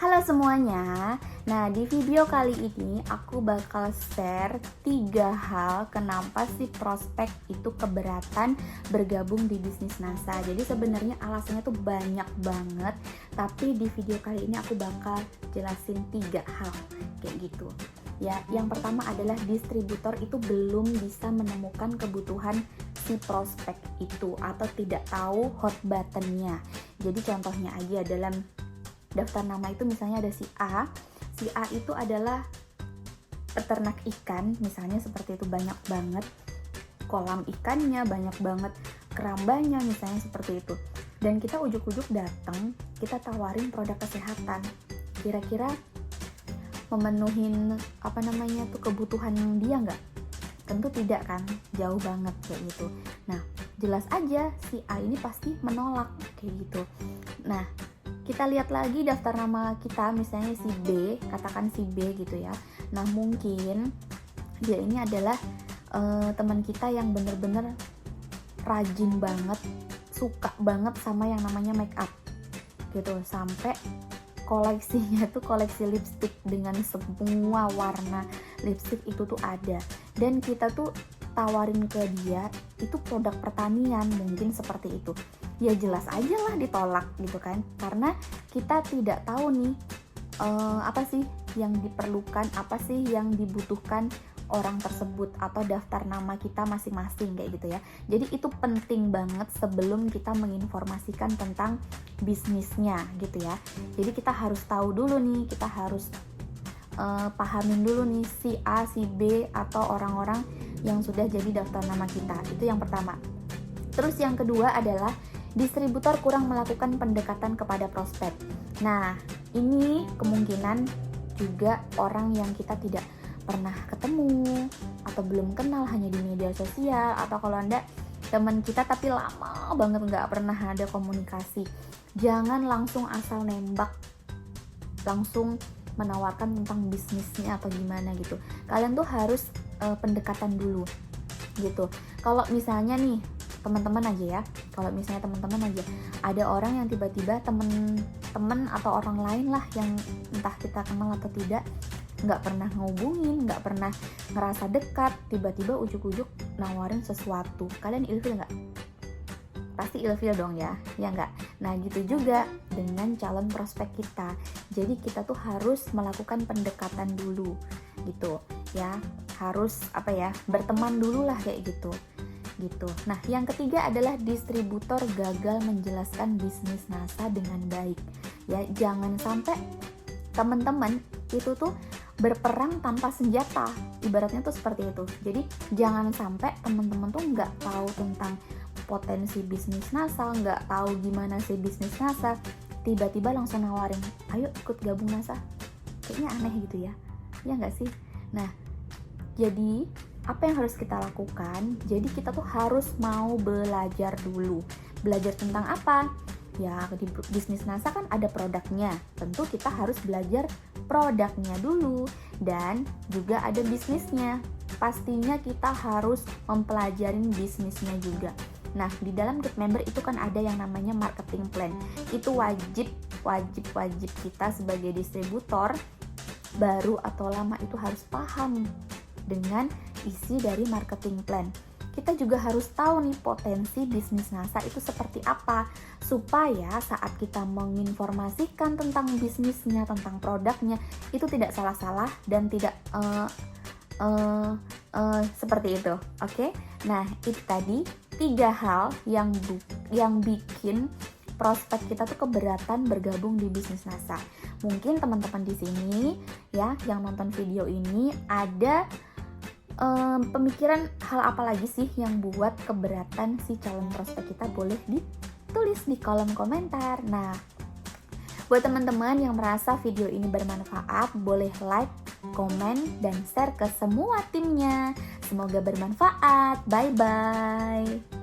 Halo semuanya. Nah, di video kali ini aku bakal share 3 hal kenapa si prospek itu keberatan bergabung di bisnis NASA. Jadi sebenarnya alasannya tuh banyak banget, tapi di video kali ini aku bakal jelasin 3 hal kayak gitu. Ya, yang pertama adalah distributor itu belum bisa menemukan kebutuhan si prospek itu atau tidak tahu hot buttonnya. Jadi contohnya aja dalam daftar nama itu misalnya ada si A itu adalah peternak ikan, misalnya seperti itu, banyak banget kolam ikannya, banyak banget kerambanya, misalnya seperti itu. Dan kita ujuk-ujuk datang, kita tawarin produk kesehatan, kira-kira memenuhin kebutuhan dia nggak? Tentu tidak kan, jauh banget kayak gitu. Nah, jelas aja si A ini pasti menolak kayak gitu. Nah, kita lihat lagi daftar nama kita, misalnya si B, katakan si B gitu ya. Nah, mungkin dia ini adalah teman kita yang bener-bener rajin banget, suka banget sama yang namanya make up gitu, sampai koleksinya tuh koleksi lipstick dengan semua warna lipstick itu tuh ada. Dan kita tuh tawarin ke dia itu produk pertanian, mungkin seperti itu. Ya jelas aja lah ditolak gitu kan, karena kita tidak tahu nih apa sih yang diperlukan, apa sih yang dibutuhkan orang tersebut atau daftar nama kita masing-masing kayak gitu ya. Jadi itu penting banget sebelum kita menginformasikan tentang bisnisnya gitu ya. Jadi kita harus tahu dulu nih, kita harus pahamin dulu nih si A, si B atau orang-orang yang sudah jadi daftar nama kita. Itu yang pertama. Terus yang kedua adalah distributor kurang melakukan pendekatan kepada prospek. Nah, ini kemungkinan juga orang yang kita tidak pernah ketemu atau belum kenal, hanya di media sosial, atau kalau Anda teman kita tapi lama banget nggak pernah ada komunikasi. Jangan langsung asal nembak, langsung menawarkan tentang bisnisnya atau gimana gitu. Kalian tuh harus pendekatan dulu gitu. Kalau misalnya nih teman-teman aja ya, kalau misalnya teman-teman aja ada orang yang tiba-tiba temen atau orang lain lah yang entah kita kenal atau tidak, nggak pernah ngehubungin, nggak pernah ngerasa dekat, tiba-tiba ujuk-ujuk nawarin sesuatu, kalian ilfil nggak? Pasti ilfil dong ya nggak? Nah gitu juga dengan calon prospek kita. Jadi kita tuh harus melakukan pendekatan dulu gitu ya, harus berteman dulu lah kayak gitu. Nah, yang ketiga adalah distributor gagal menjelaskan bisnis NASA dengan baik. Ya, jangan sampai teman-teman itu tuh berperang tanpa senjata. Ibaratnya tuh seperti itu. Jadi, jangan sampai teman-teman tuh nggak tahu tentang potensi bisnis NASA, nggak tahu gimana sih bisnis NASA, tiba-tiba langsung nawarin, ayo ikut gabung NASA. Kayaknya aneh gitu ya. Ya nggak sih? Nah, jadi apa yang harus kita lakukan? Jadi kita tuh harus mau belajar dulu. Belajar tentang apa? Ya, di bisnis NASA kan ada produknya. Tentu kita harus belajar produknya dulu. Dan juga ada bisnisnya. Pastinya kita harus mempelajari bisnisnya juga. Nah, di dalam Get Member itu kan ada yang namanya marketing plan. Itu wajib kita sebagai distributor baru atau lama itu harus paham dengan isi dari marketing plan. Kita juga harus tahu nih potensi bisnis NASA itu seperti apa, supaya saat kita menginformasikan tentang bisnisnya, tentang produknya, itu tidak salah-salah dan tidak seperti itu. Oke? Nah, itu tadi 3 hal yang bikin prospek kita tuh keberatan bergabung di bisnis NASA. Mungkin teman-teman di sini ya yang nonton video ini ada pemikiran hal apa lagi sih yang buat keberatan si calon prospek kita, boleh ditulis di kolom komentar. Nah, buat teman-teman yang merasa video ini bermanfaat, boleh like, komen, dan share ke semua timnya. Semoga bermanfaat. Bye-bye.